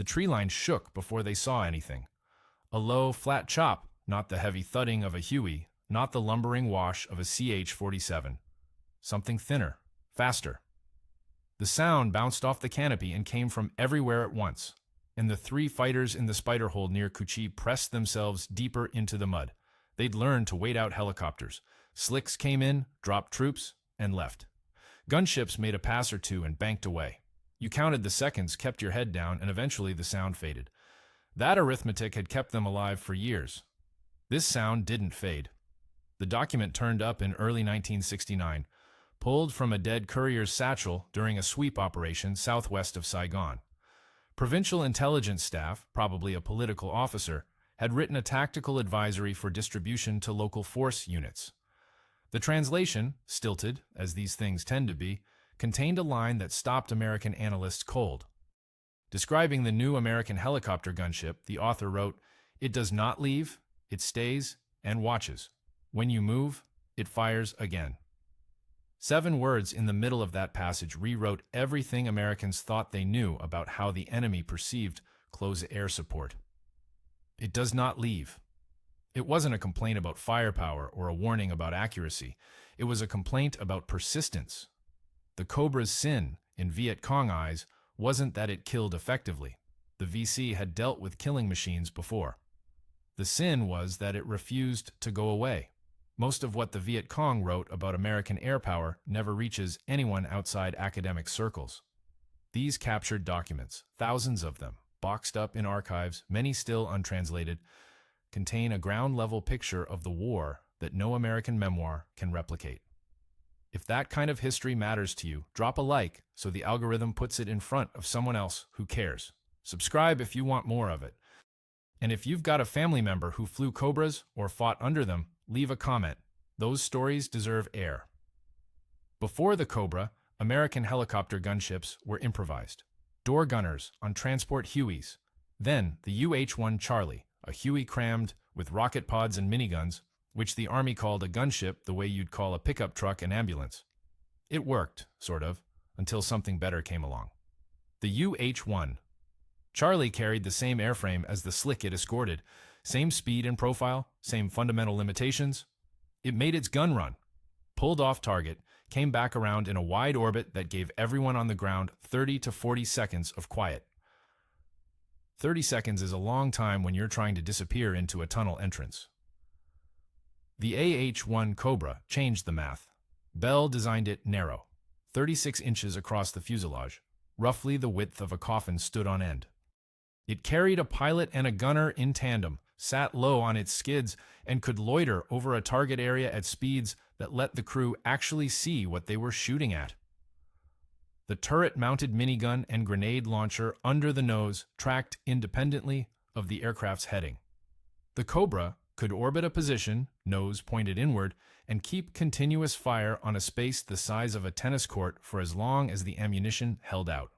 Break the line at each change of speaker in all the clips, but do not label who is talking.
The tree line shook before they saw anything. A low, flat chop, not the heavy thudding of a Huey, not the lumbering wash of a CH-47. Something thinner, faster. The sound bounced off the canopy and came from everywhere at once, and the three fighters in the spider hole near Cu Chi pressed themselves deeper into the mud. They'd learned to wait out helicopters. Slicks came in, dropped troops, and left. Gunships made a pass or two and banked away. You counted the seconds, kept your head down, and eventually the sound faded. That arithmetic had kept them alive for years. This sound didn't fade. The document turned up in early 1969, pulled from a dead courier's satchel during a sweep operation southwest of Saigon. Provincial intelligence staff, probably a political officer, had written a tactical advisory for distribution to local force units. The translation, stilted, as these things tend to be, contained a line that stopped American analysts cold. Describing the new American helicopter gunship, the author wrote, "It does not leave, it stays and watches. When you move, it fires again." 7 words in the middle of that passage rewrote everything Americans thought they knew about how the enemy perceived close air support. It does not leave. It wasn't a complaint about firepower or a warning about accuracy. It was a complaint about persistence. The Cobra's sin, in Viet Cong eyes, wasn't that it killed effectively. The VC had dealt with killing machines before. The sin was that it refused to go away. Most of what the Viet Cong wrote about American air power never reaches anyone outside academic circles. These captured documents, thousands of them, boxed up in archives, many still untranslated, contain a ground-level picture of the war that no American memoir can replicate. If that kind of history matters to you, drop a like so the algorithm puts it in front of someone else who cares. Subscribe if you want more of it. And if you've got a family member who flew Cobras or fought under them, leave a comment. Those stories deserve air. Before the Cobra, American helicopter gunships were improvised. Door gunners on transport Hueys. Then the AH-1 Charlie, a Huey crammed with rocket pods and miniguns, which the Army called a gunship the way you'd call a pickup truck an ambulance. It worked, sort of, until something better came along. The AH-1. Charlie carried the same airframe as the Slick it escorted, same speed and profile, same fundamental limitations. It made its gun run, pulled off target, came back around in a wide orbit that gave everyone on the ground 30 to 40 seconds of quiet. 30 seconds is a long time when you're trying to disappear into a tunnel entrance. The AH-1 Cobra changed the math. Bell designed it narrow, 36 inches across the fuselage, roughly the width of a coffin stood on end. It carried a pilot and a gunner in tandem, sat low on its skids, and could loiter over a target area at speeds that let the crew actually see what they were shooting at. The turret-mounted minigun and grenade launcher under the nose tracked independently of the aircraft's heading. The Cobra could orbit a position, nose pointed inward, and keep continuous fire on a space the size of a tennis court for as long as the ammunition held out.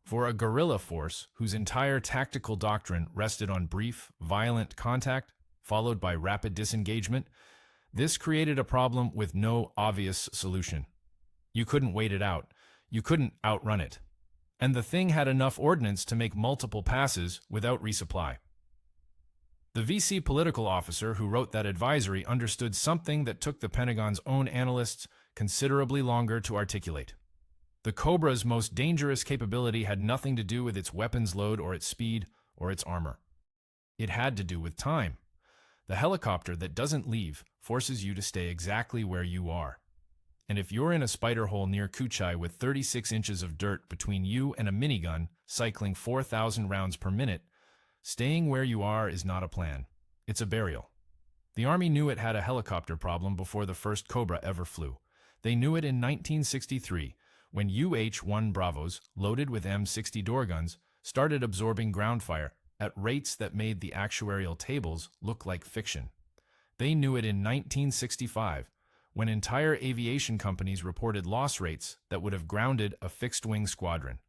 For a guerrilla force whose entire tactical doctrine rested on brief, violent contact, followed by rapid disengagement, this created a problem with no obvious solution. You couldn't wait it out. You couldn't outrun it. And the thing had enough ordnance to make multiple passes without resupply. The VC political officer who wrote that advisory understood something that took the Pentagon's own analysts considerably longer to articulate. The Cobra's most dangerous capability had nothing to do with its weapons load or its speed or its armor. It had to do with time. The helicopter that doesn't leave forces you to stay exactly where you are. And if you're in a spider hole near Cu Chi with 36 inches of dirt between you and a minigun cycling 4,000 rounds per minute, staying where you are is not a plan. It's a burial. The Army knew it had a helicopter problem before the first Cobra ever flew. They knew it in 1963, when UH-1 Bravos, loaded with M60 door guns, started absorbing ground fire at rates that made the actuarial tables look like fiction. They knew it in 1965, when entire aviation companies reported loss rates that would have grounded a fixed-wing squadron.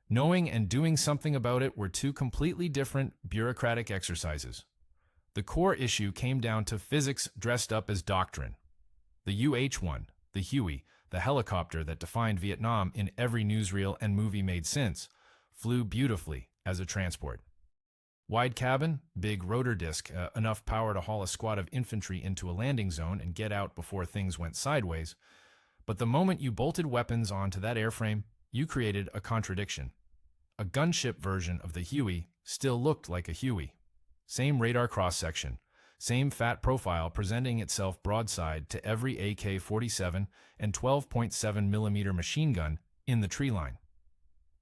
Knowing and doing something about it were two completely different bureaucratic exercises. The core issue came down to physics dressed up as doctrine. The UH-1, the Huey, the helicopter that defined Vietnam in every newsreel and movie made since, flew beautifully as a transport. Wide cabin, big rotor disc, enough power to haul a squad of infantry into a landing zone and get out before things went sideways. But the moment you bolted weapons onto that airframe, you created a contradiction. A gunship version of the Huey still looked like a Huey. Same radar cross-section, same fat profile presenting itself broadside to every AK-47 and 12.7mm machine gun in the tree line.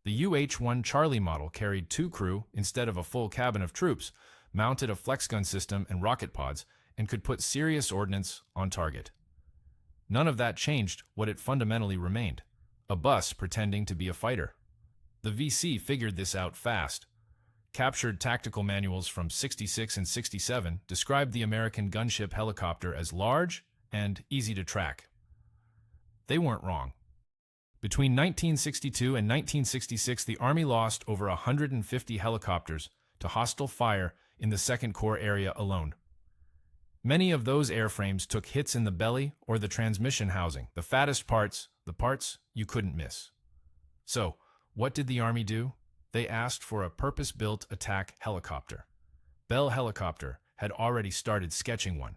The AH-1 Charlie model carried 2 crew instead of a full cabin of troops, mounted a flex gun system and rocket pods, and could put serious ordnance on target. None of that changed what it fundamentally remained: a bus pretending to be a fighter. The VC figured this out fast. Captured tactical manuals from 66 and 67 described the American gunship helicopter as large and easy to track. They weren't wrong. Between 1962 and 1966, the Army lost over 150 helicopters to hostile fire in the Second Corps area alone. Many of those airframes took hits in the belly or the transmission housing, the fattest parts, the parts you couldn't miss. So, what did the Army do? They asked for a purpose-built attack helicopter. Bell Helicopter had already started sketching one.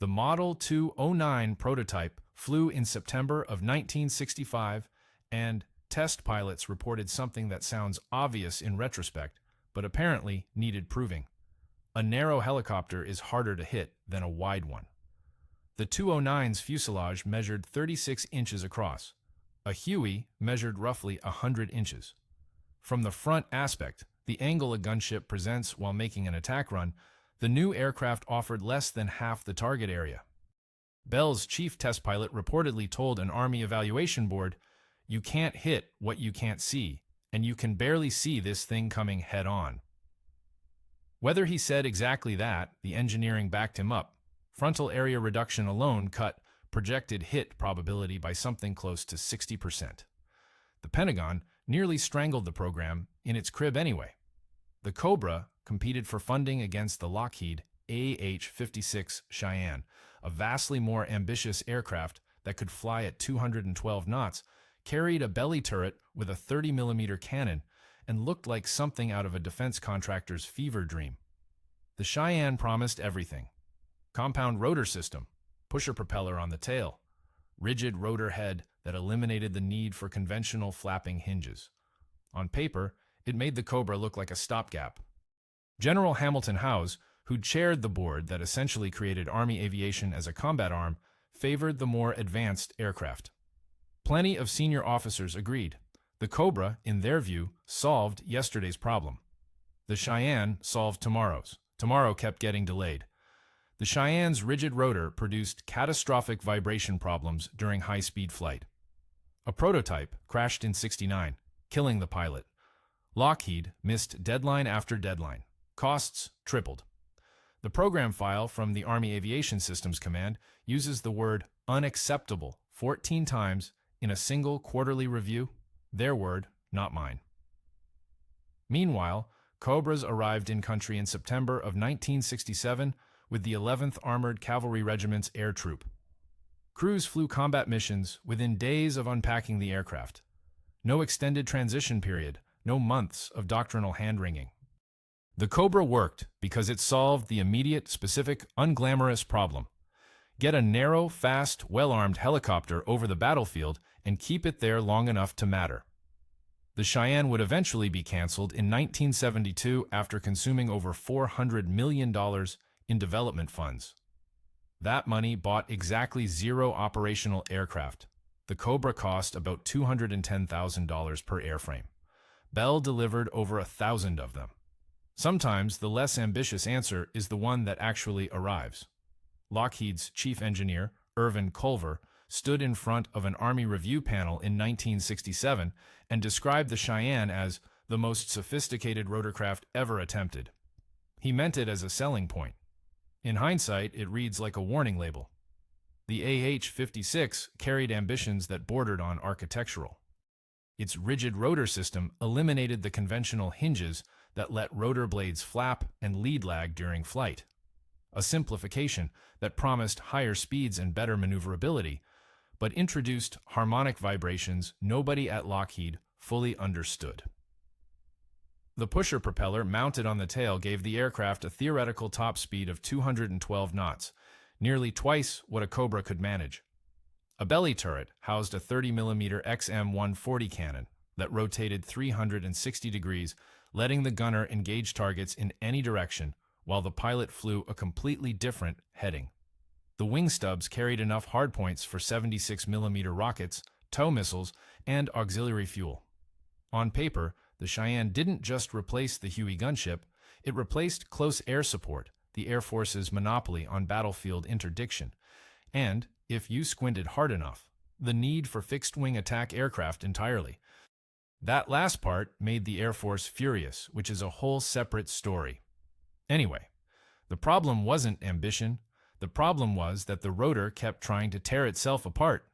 The Model 209 prototype flew in September of 1965, and test pilots reported something that sounds obvious in retrospect, but apparently needed proving. A narrow helicopter is harder to hit than a wide one. The 209's fuselage measured 36 inches across. A Huey measured roughly 100 inches. From the front aspect, the angle a gunship presents while making an attack run, the new aircraft offered less than half the target area. Bell's chief test pilot reportedly told an Army evaluation board, "You can't hit what you can't see, and you can barely see this thing coming head-on." Whether he said exactly that, the engineering backed him up. Frontal area reduction alone cut projected hit probability by something close to 60%. The Pentagon nearly strangled the program in its crib anyway. The Cobra competed for funding against the Lockheed AH-56 Cheyenne, a vastly more ambitious aircraft that could fly at 212 knots, carried a belly turret with a 30mm cannon, and looked like something out of a defense contractor's fever dream. The Cheyenne promised everything: compound rotor system, pusher propeller on the tail, rigid rotor head that eliminated the need for conventional flapping hinges. On paper, it made the Cobra look like a stopgap. General Hamilton Howze, who chaired the board that essentially created Army aviation as a combat arm, favored the more advanced aircraft. Plenty of senior officers agreed. The Cobra, in their view, solved yesterday's problem. The Cheyenne solved tomorrow's. Tomorrow kept getting delayed. The Cheyenne's rigid rotor produced catastrophic vibration problems during high-speed flight. A prototype crashed in '69, killing the pilot. Lockheed missed deadline after deadline. Costs tripled. The program file from the Army Aviation Systems Command uses the word unacceptable 14 times in a single quarterly review. Their word, not mine. Meanwhile, Cobras arrived in country in September of 1967 with the 11th Armored Cavalry Regiment's air troop. Crews flew combat missions within days of unpacking the aircraft. No extended transition period, no months of doctrinal hand-wringing. The Cobra worked because it solved the immediate, specific, unglamorous problem. Get a narrow, fast, well-armed helicopter over the battlefield and keep it there long enough to matter. The Cheyenne would eventually be canceled in 1972 after consuming over $400 million in development funds. That money bought exactly 0 operational aircraft. The Cobra cost about $210,000 per airframe. Bell delivered over 1,000 of them. Sometimes the less ambitious answer is the one that actually arrives. Lockheed's chief engineer, Irvin Culver, stood in front of an Army review panel in 1967 and described the Cheyenne as the most sophisticated rotorcraft ever attempted. He meant it as a selling point. In hindsight, it reads like a warning label. The AH-56 carried ambitions that bordered on architectural. Its rigid rotor system eliminated the conventional hinges that let rotor blades flap and lead lag during flight. A simplification that promised higher speeds and better maneuverability, but introduced harmonic vibrations nobody at Lockheed fully understood. The pusher propeller mounted on the tail gave the aircraft a theoretical top speed of 212 knots, nearly twice what a Cobra could manage. A belly turret housed a 30mm XM-140 cannon that rotated 360 degrees, letting the gunner engage targets in any direction while the pilot flew a completely different heading. The wing stubs carried enough hardpoints for 76mm rockets, tow missiles, and auxiliary fuel. On paper, the Cheyenne didn't just replace the Huey gunship, it replaced close air support, the Air Force's monopoly on battlefield interdiction, and, if you squinted hard enough, the need for fixed-wing attack aircraft entirely. That last part made the Air Force furious, which is a whole separate story. Anyway, the problem wasn't ambition. The problem was that the rotor kept trying to tear itself apart.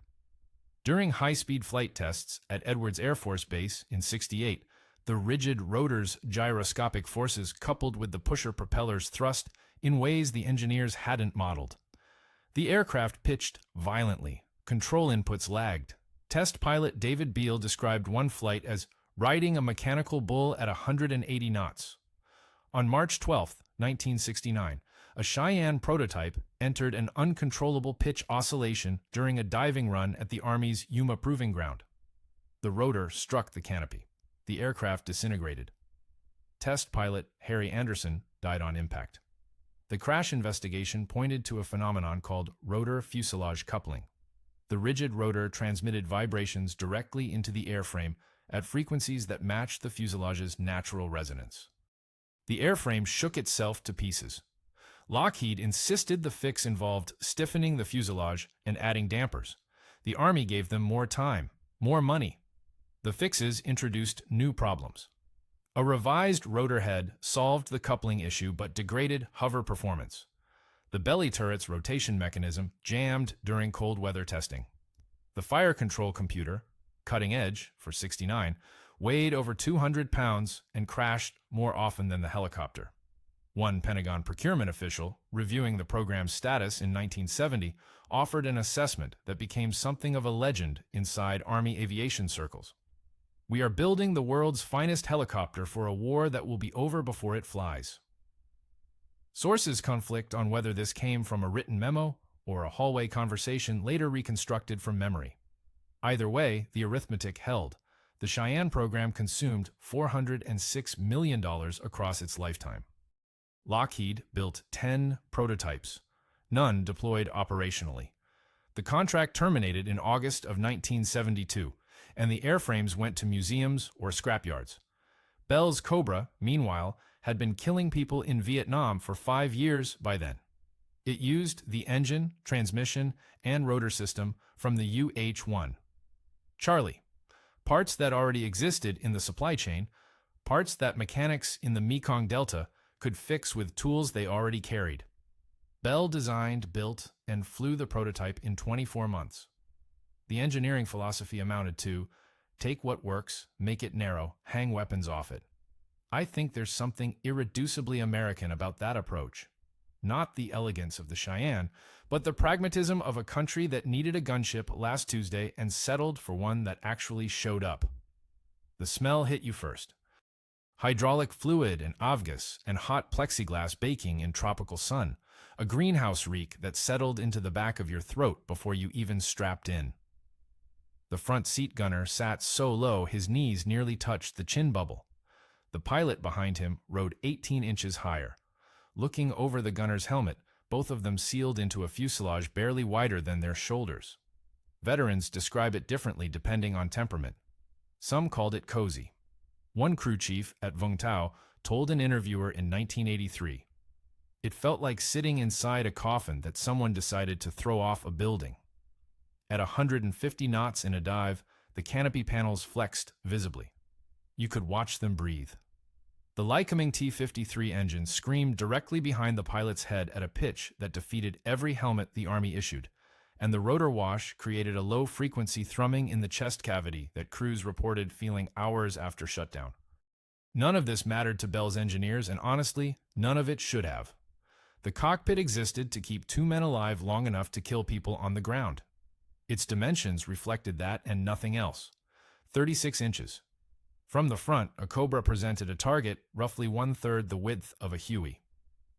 During high-speed flight tests at Edwards Air Force Base in '68, the rigid rotor's gyroscopic forces coupled with the pusher propeller's thrust in ways the engineers hadn't modeled. The aircraft pitched violently. Control inputs lagged. Test pilot David Beale described one flight as riding a mechanical bull at 180 knots. On March 12, 1969, a Cheyenne prototype entered an uncontrollable pitch oscillation during a diving run at the Army's Yuma Proving Ground. The rotor struck the canopy. The aircraft disintegrated. Test pilot Harry Anderson died on impact. The crash investigation pointed to a phenomenon called rotor-fuselage coupling. The rigid rotor transmitted vibrations directly into the airframe at frequencies that matched the fuselage's natural resonance. The airframe shook itself to pieces. Lockheed insisted the fix involved stiffening the fuselage and adding dampers. The Army gave them more time, more money. The fixes introduced new problems. A revised rotor head solved the coupling issue but degraded hover performance. The belly turret's rotation mechanism jammed during cold weather testing. The fire control computer, cutting edge for '69, weighed over 200 pounds and crashed more often than the helicopter. One Pentagon procurement official, reviewing the program's status in 1970, offered an assessment that became something of a legend inside Army aviation circles. "We are building the world's finest helicopter for a war that will be over before it flies." Sources conflict on whether this came from a written memo or a hallway conversation later reconstructed from memory. Either way, the arithmetic held. The Cheyenne program consumed $406 million across its lifetime. Lockheed built 10 prototypes. None deployed operationally. The contract terminated in August of 1972, and the airframes went to museums or scrapyards. Bell's Cobra, meanwhile, had been killing people in Vietnam for 5 years by then. It used the engine, transmission, and rotor system from the UH-1. Charlie. Parts that already existed in the supply chain, parts that mechanics in the Mekong Delta could fix with tools they already carried. Bell designed, built, and flew the prototype in 24 months. The engineering philosophy amounted to, take what works, make it narrow, hang weapons off it. I think there's something irreducibly American about that approach. Not the elegance of the Cheyenne, but the pragmatism of a country that needed a gunship last Tuesday and settled for one that actually showed up. The smell hit you first. Hydraulic fluid and avgas and hot plexiglass baking in tropical sun, a greenhouse reek that settled into the back of your throat before you even strapped in. The front seat gunner sat so low his knees nearly touched the chin bubble. The pilot behind him rode 18 inches higher. Looking over the gunner's helmet, both of them sealed into a fuselage barely wider than their shoulders. Veterans describe it differently depending on temperament. Some called it cozy. One crew chief at Vung Tau told an interviewer in 1983, "It felt like sitting inside a coffin that someone decided to throw off a building." At 150 knots in a dive, the canopy panels flexed visibly. You could watch them breathe. The Lycoming T-53 engine screamed directly behind the pilot's head at a pitch that defeated every helmet the Army issued, and the rotor wash created a low-frequency thrumming in the chest cavity that crews reported feeling hours after shutdown. None of this mattered to Bell's engineers, and honestly, none of it should have. The cockpit existed to keep 2 men alive long enough to kill people on the ground. Its dimensions reflected that and nothing else. 36 inches. From the front, a Cobra presented a target roughly one-third the width of a Huey.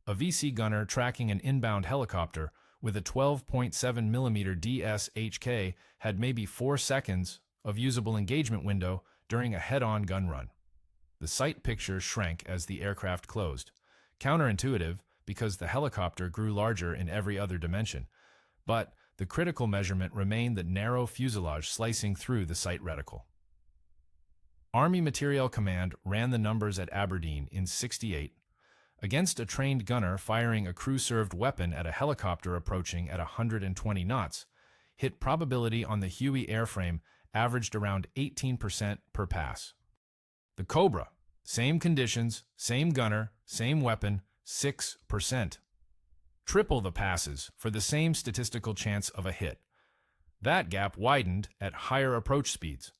A VC gunner tracking an inbound helicopter with a 12.7mm DSHK had maybe 4 seconds of usable engagement window during a head-on gun run. The sight picture shrank as the aircraft closed. Counterintuitive, because the helicopter grew larger in every other dimension. But the critical measurement remained the narrow fuselage slicing through the sight reticle. Army Materiel Command ran the numbers at Aberdeen in '68 against a trained gunner firing a crew-served weapon at a helicopter approaching at 120 knots. Hit probability on the Huey airframe averaged around 18% per pass. The Cobra, same conditions, same gunner, same weapon, 6%. Triple the passes for the same statistical chance of a hit. That gap widened at higher approach speeds.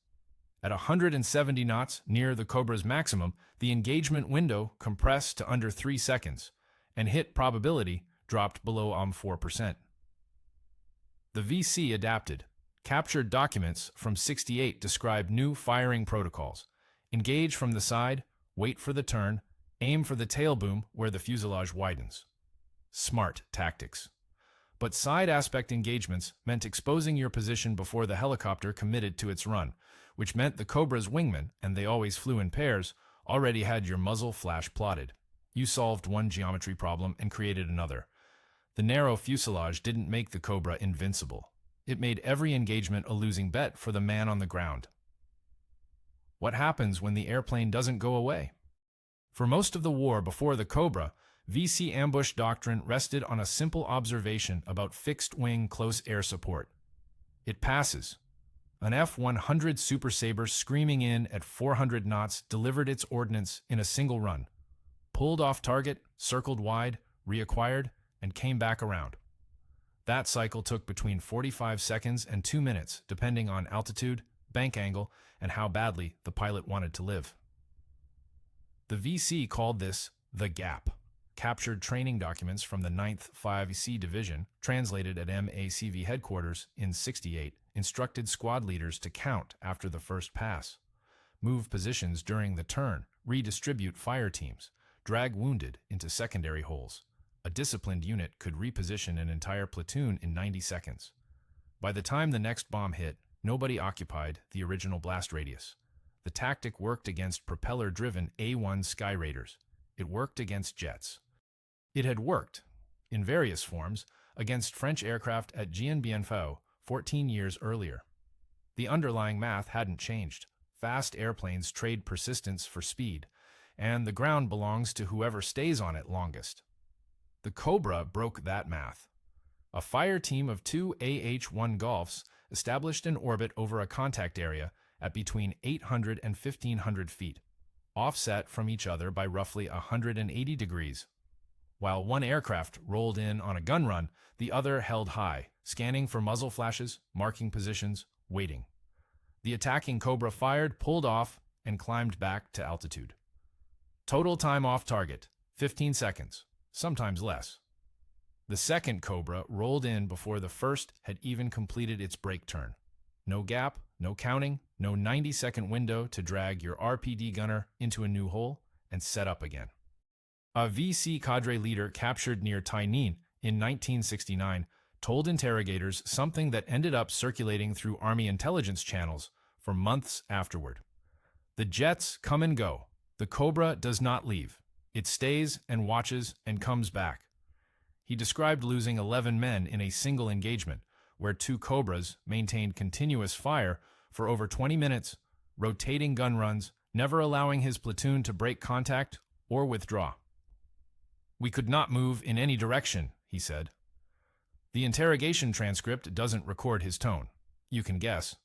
At 170 knots, near the Cobra's maximum, the engagement window compressed to under 3 seconds, and hit probability dropped below 4%. The VC adapted. Captured documents from '68 describe new firing protocols. Engage from the side, wait for the turn, aim for the tail boom where the fuselage widens. Smart tactics. But side aspect engagements meant exposing your position before the helicopter committed to its run, which meant the Cobra's wingmen, and they always flew in pairs, already had your muzzle flash plotted. You solved one geometry problem and created another. The narrow fuselage didn't make the Cobra invincible. It made every engagement a losing bet for the man on the ground. What happens when the airplane doesn't go away? For most of the war before the Cobra, VC ambush doctrine rested on a simple observation about fixed-wing close air support. It passes. An F-100 Super Sabre screaming in at 400 knots delivered its ordnance in a single run, pulled off target, circled wide, reacquired, and came back around. That cycle took between 45 seconds and 2 minutes, depending on altitude, bank angle, and how badly the pilot wanted to live. The VC called this the gap. Captured training documents from the 9th 5C Division, translated at MACV headquarters in '68, instructed squad leaders to count after the first pass, move positions during the turn, redistribute fire teams, drag wounded into secondary holes. A disciplined unit could reposition an entire platoon in 90 seconds. By the time the next bomb hit, nobody occupied the original blast radius. The tactic worked against propeller-driven A-1 Sky Raiders. It worked against jets. It had worked, in various forms, against French aircraft at Dien Bien Phu 14 years earlier. The underlying math hadn't changed. Fast airplanes trade persistence for speed, and the ground belongs to whoever stays on it longest. The Cobra broke that math. A fire team of 2 AH-1 Golfs established an orbit over a contact area at between 800 and 1,500 feet, offset from each other by roughly 180 degrees. While one aircraft rolled in on a gun run, the other held high, scanning for muzzle flashes, marking positions, waiting. The attacking Cobra fired, pulled off, and climbed back to altitude. Total time off target, 15 seconds, sometimes less. The second Cobra rolled in before the first had even completed its brake turn. No gap, no counting, no 90-second window to drag your RPD gunner into a new hole and set up again. A VC cadre leader captured near Tainan in 1969 told interrogators something that ended up circulating through Army intelligence channels for months afterward. The jets come and go. The Cobra does not leave. It stays and watches and comes back. He described losing 11 men in a single engagement, where 2 Cobras maintained continuous fire for over 20 minutes, rotating gun runs, never allowing his platoon to break contact or withdraw. "We could not move in any direction," he said. The interrogation transcript doesn't record his tone. You can guess.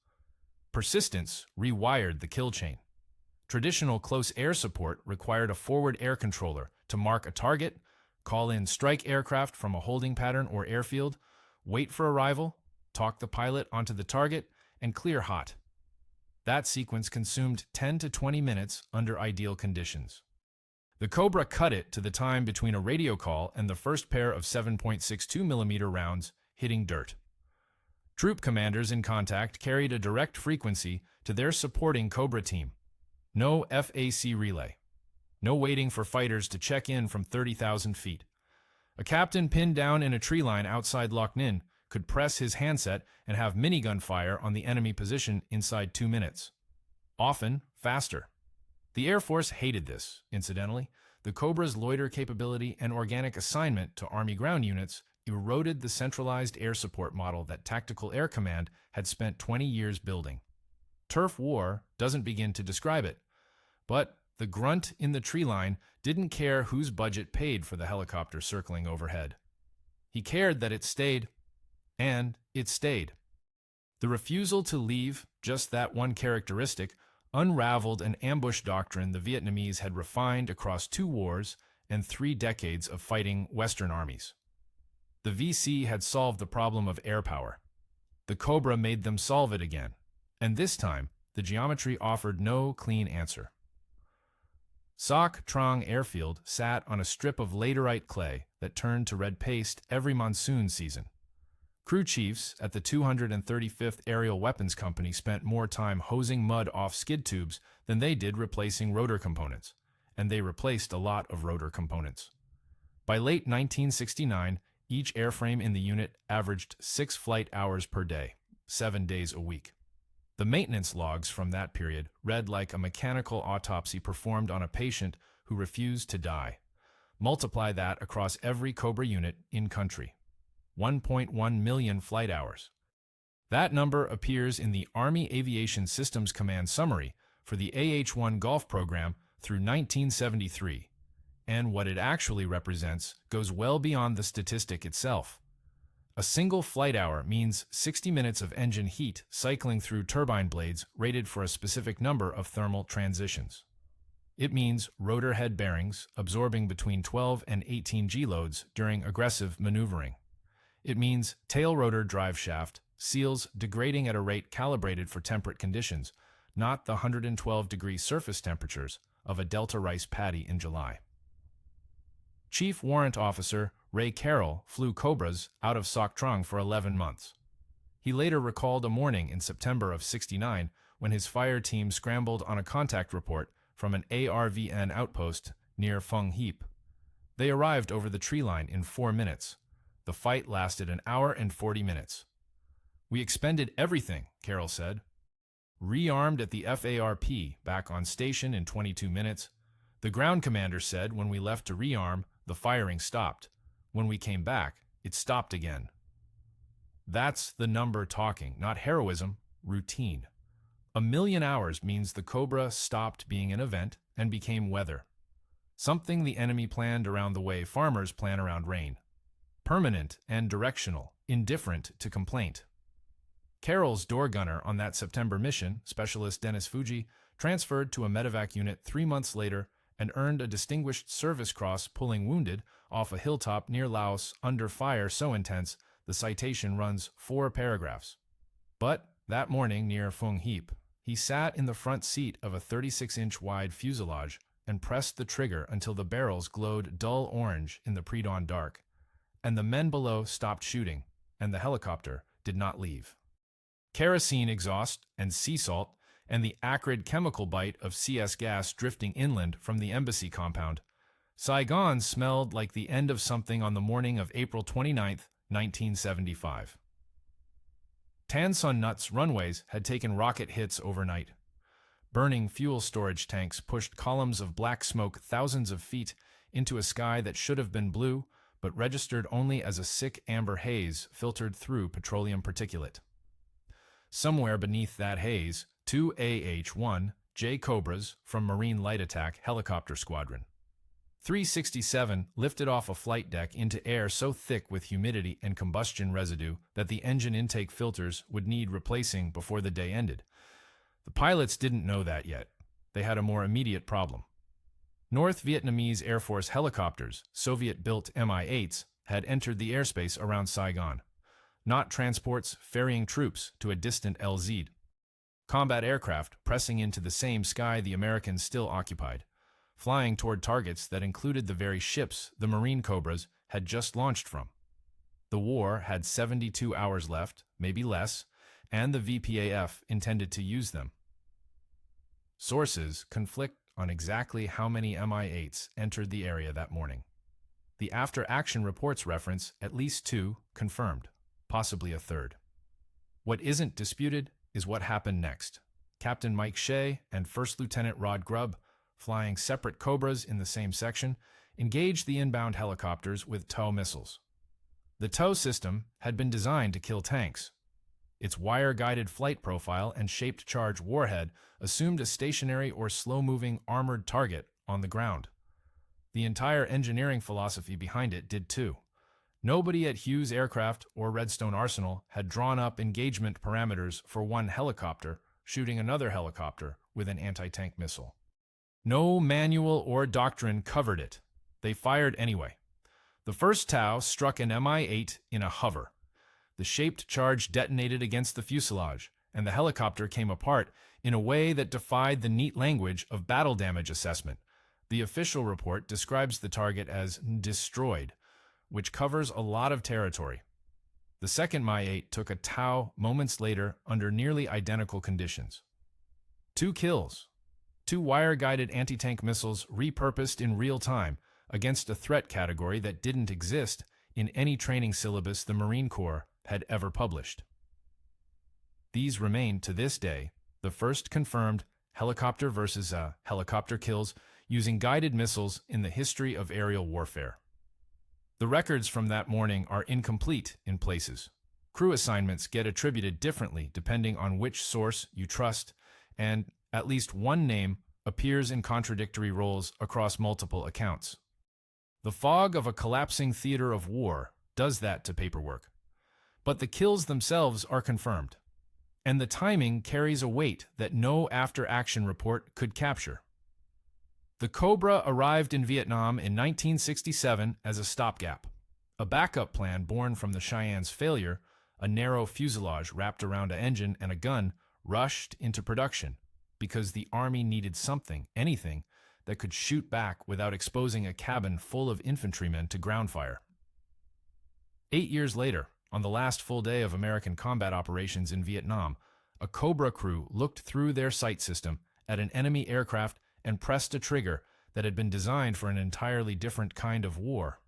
Persistence rewired the kill chain. Traditional close air support required a forward air controller to mark a target, call in strike aircraft from a holding pattern or airfield, wait for arrival, talk the pilot onto the target, and clear hot. That sequence consumed 10 to 20 minutes under ideal conditions. The Cobra cut it to the time between a radio call and the first pair of 7.62mm rounds hitting dirt. Troop commanders in contact carried a direct frequency to their supporting Cobra team. No FAC relay. No waiting for fighters to check in from 30,000 feet. A captain pinned down in a tree line outside Loch Ninh could press his handset and have minigun fire on the enemy position inside 2 minutes. Often faster. The Air Force hated this, incidentally. The Cobra's loiter capability and organic assignment to Army ground units eroded the centralized air support model that Tactical Air Command had spent 20 years building. Turf war doesn't begin to describe it, but the grunt in the tree line didn't care whose budget paid for the helicopter circling overhead. He cared that it stayed, and it stayed. The refusal to leave, just that one characteristic, unraveled an ambush doctrine the Vietnamese had refined across 2 wars and 3 decades of fighting Western armies. The VC had solved the problem of air power. The Cobra made them solve it again, and this time the geometry offered no clean answer. Soc Trong Airfield sat on a strip of laterite clay that turned to red paste every monsoon season. Crew chiefs at the 235th Aerial Weapons Company spent more time hosing mud off skid tubes than they did replacing rotor components, and they replaced a lot of rotor components. By late 1969, each airframe in the unit averaged 6 flight hours per day, 7 days a week. The maintenance logs from that period read like a mechanical autopsy performed on a patient who refused to die. Multiply that across every Cobra unit in country. 1.1 million flight hours. That number appears in the Army Aviation Systems Command summary for the AH-1 Golf program through 1973, and what it actually represents goes well beyond the statistic itself. A single flight hour means 60 minutes of engine heat cycling through turbine blades rated for a specific number of thermal transitions. It means rotor head bearings absorbing between 12 and 18 G-loads during aggressive maneuvering. It means tail rotor drive shaft seals degrading at a rate calibrated for temperate conditions, not the 112-degree surface temperatures of a Delta rice paddy in July. Chief Warrant Officer Ray Carroll flew Cobras out of Soc Trong for 11 months. He later recalled a morning in September of '69 when his fire team scrambled on a contact report from an ARVN outpost near Phuong Heap. They arrived over the tree line in 4 minutes. The fight lasted an hour and 40 minutes. "We expended everything," Carroll said. "Rearmed at the FARP, back on station in 22 minutes. The ground commander said when we left to rearm, the firing stopped. When we came back, it stopped again." That's the number talking, not heroism, routine. 1 million hours means the Cobra stopped being an event and became weather. Something the enemy planned around the way farmers plan around rain. Permanent and directional, indifferent to complaint. Carroll's door gunner on that September mission, Specialist Dennis Fuji, transferred to a medevac unit 3 months later and earned a Distinguished Service Cross pulling wounded off a hilltop near Laos under fire so intense the citation runs 4 paragraphs. But that morning near Phuong Heap, he sat in the front seat of a 36-inch wide fuselage and pressed the trigger until the barrels glowed dull orange in the pre-dawn dark, and the men below stopped shooting, and the helicopter did not leave. Kerosene exhaust and sea salt and the acrid chemical bite of CS gas drifting inland from the embassy compound, Saigon smelled like the end of something on the morning of April 29, 1975. Tan Son Nhut's runways had taken rocket hits overnight. Burning fuel storage tanks pushed columns of black smoke thousands of feet into a sky that should have been blue, but registered only as a sick amber haze filtered through petroleum particulate. Somewhere beneath that haze, 2 AH-1G Cobras from Marine Light Attack Helicopter Squadron. 367 lifted off a flight deck into air so thick with humidity and combustion residue that the engine intake filters would need replacing before the day ended. The pilots didn't know that yet. They had a more immediate problem. North Vietnamese Air Force helicopters, Soviet-built Mi-8s, had entered the airspace around Saigon. Not transports ferrying troops to a distant LZ. Combat aircraft pressing into the same sky the Americans still occupied, flying toward targets that included the very ships the Marine Cobras had just launched from. The war had 72 hours left, maybe less, and the VPAF intended to use them. Sources conflict on exactly how many Mi-8s entered the area that morning. The after-action reports reference at least 2 confirmed, possibly a third. What isn't disputed is what happened next. Captain Mike Shea and First Lieutenant Rod Grubb, flying separate Cobras in the same section, engaged the inbound helicopters with TOW missiles. The TOW system had been designed to kill tanks. Its wire-guided flight profile and shaped charge warhead assumed a stationary or slow-moving armored target on the ground. The entire engineering philosophy behind it did too. Nobody at Hughes Aircraft or Redstone Arsenal had drawn up engagement parameters for one helicopter shooting another helicopter with an anti-tank missile. No manual or doctrine covered it. They fired anyway. The first TOW struck an Mi-8 in a hover. The shaped charge detonated against the fuselage, and the helicopter came apart in a way that defied the neat language of battle damage assessment. The official report describes the target as destroyed, which covers a lot of territory. The second Mi-8 took a TOW moments later under nearly identical conditions. 2 kills. 2 wire-guided anti-tank missiles repurposed in real time against a threat category that didn't exist in any training syllabus the Marine Corps had ever published. These remain, to this day, the first confirmed helicopter versus helicopter kills using guided missiles in the history of aerial warfare. The records from that morning are incomplete in places. Crew assignments get attributed differently depending on which source you trust, and at least one name appears in contradictory roles across multiple accounts. The fog of a collapsing theater of war does that to paperwork. But the kills themselves are confirmed, and the timing carries a weight that no after-action report could capture. The Cobra arrived in Vietnam in 1967 as a stopgap, a backup plan born from the Cheyenne's failure. A narrow fuselage wrapped around an engine and a gun rushed into production because the Army needed something, anything, that could shoot back without exposing a cabin full of infantrymen to ground fire. 8 years later, on the last full day of American combat operations in Vietnam, a Cobra crew looked through their sight system at an enemy aircraft and pressed a trigger that had been designed for an entirely different kind of war.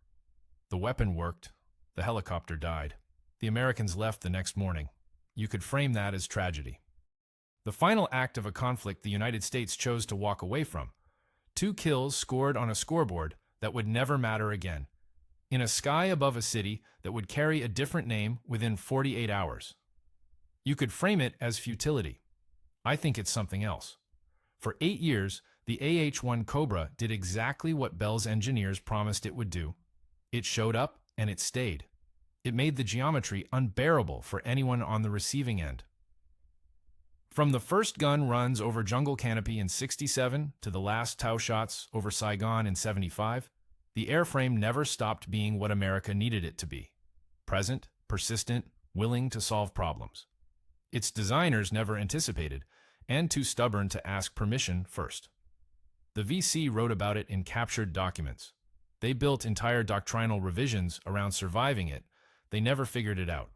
The weapon worked. The helicopter died. The Americans left the next morning. You could frame that as tragedy. The final act of a conflict the United States chose to walk away from. 2 kills scored on a scoreboard that would never matter again, in a sky above a city that would carry a different name within 48 hours. You could frame it as futility. I think it's something else. For 8 years, the AH-1 Cobra did exactly what Bell's engineers promised it would do. It showed up and it stayed. It made the geometry unbearable for anyone on the receiving end. From the first gun runs over jungle canopy in '67 to the last TOW shots over Saigon in '75, the airframe never stopped being what America needed it to be: present, persistent, willing to solve problems. Its designers never anticipated, and too stubborn to ask permission first. The VC wrote about it in captured documents. They built entire doctrinal revisions around surviving it. They never figured it out.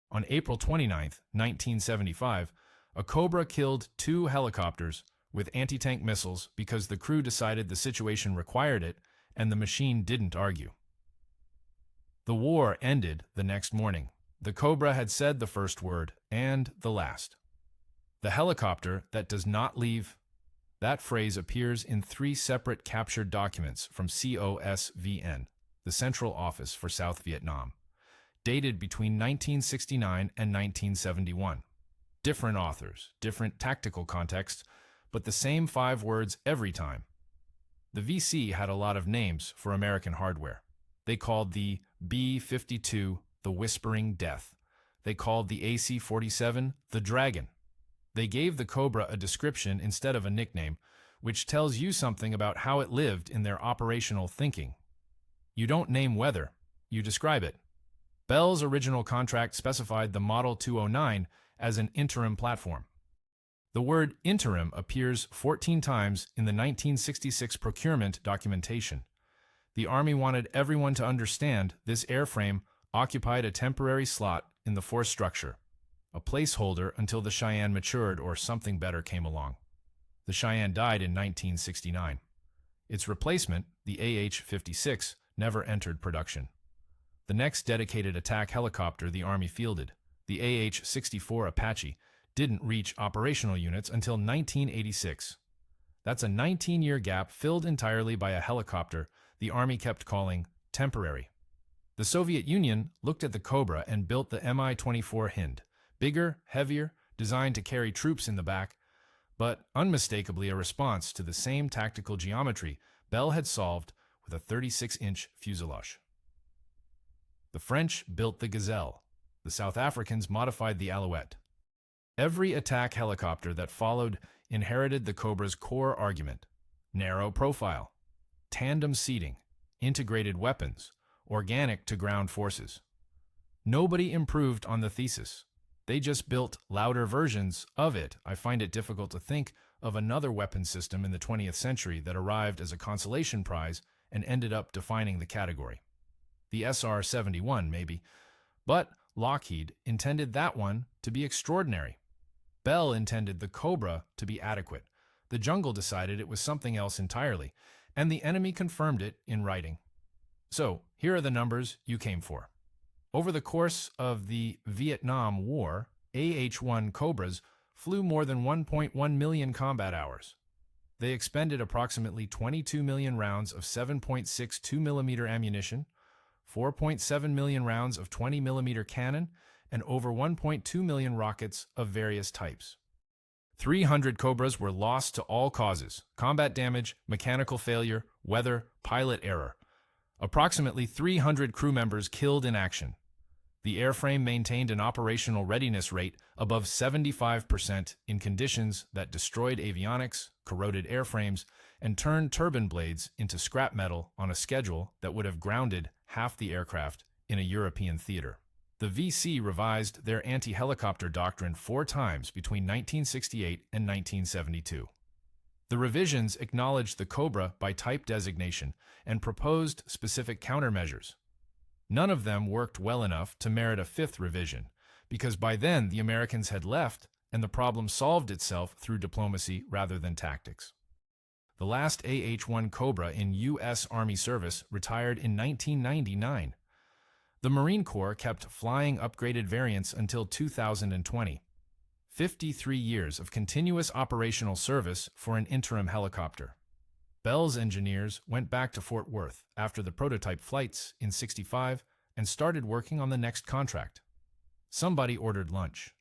On April 29, 1975, a Cobra killed 2 helicopters with anti-tank missiles because the crew decided the situation required it and the machine didn't argue. The war ended the next morning. The Cobra had said the first word and the last. The helicopter that does not leave. That phrase appears in 3 separate captured documents from COSVN, the Central Office for South Vietnam, dated between 1969 and 1971. Different authors, different tactical contexts, but the same 5 words every time. The VC had a lot of names for American hardware. They called the B-52 the Whispering Death. They called the AC-47 the Dragon. They gave the Cobra a description instead of a nickname, which tells you something about how it lived in their operational thinking. You don't name weather, you describe it. Bell's original contract specified the Model 209 as an interim platform. The word interim appears 14 times in the 1966 procurement documentation. The Army wanted everyone to understand this airframe occupied a temporary slot in the force structure, a placeholder until the Cheyenne matured or something better came along. The Cheyenne died in 1969. Its replacement, the AH-56, never entered production. The next dedicated attack helicopter the Army fielded, the AH-64 Apache, didn't reach operational units until 1986. That's a 19-year gap filled entirely by a helicopter the Army kept calling temporary. The Soviet Union looked at the Cobra and built the Mi-24 Hind, bigger, heavier, designed to carry troops in the back, but unmistakably a response to the same tactical geometry Bell had solved with a 36-inch fuselage. The French built the Gazelle. The South Africans modified the Alouette. Every attack helicopter that followed inherited the Cobra's core argument: narrow profile, tandem seating, integrated weapons, organic to ground forces. Nobody improved on the thesis. They just built louder versions of it. I find it difficult to think of another weapon system in the 20th century that arrived as a consolation prize and ended up defining the category. The SR-71, maybe, but Lockheed intended that one to be extraordinary. Bell intended the Cobra to be adequate. The jungle decided it was something else entirely, and the enemy confirmed it in writing. So, here are the numbers you came for. Over the course of the Vietnam War, AH-1 Cobras flew more than 1.1 million combat hours. They expended approximately 22 million rounds of 7.62 millimeter ammunition, 4.7 million rounds of 20 millimeter cannon, and over 1.2 million rockets of various types. 300 Cobras were lost to all causes: combat damage, mechanical failure, weather, pilot error. Approximately 300 crew members killed in action. The airframe maintained an operational readiness rate above 75% in conditions that destroyed avionics, corroded airframes, and turned turbine blades into scrap metal on a schedule that would have grounded half the aircraft in a European theater. The VC revised their anti-helicopter doctrine 4 times between 1968 and 1972. The revisions acknowledged the Cobra by type designation and proposed specific countermeasures. None of them worked well enough to merit a 5th revision, because by then the Americans had left and the problem solved itself through diplomacy rather than tactics. The last AH-1 Cobra in U.S. Army service retired in 1999. The Marine Corps kept flying upgraded variants until 2020. 53 years of continuous operational service for an interim helicopter. Bell's engineers went back to Fort Worth after the prototype flights in '65 and started working on the next contract. Somebody ordered lunch.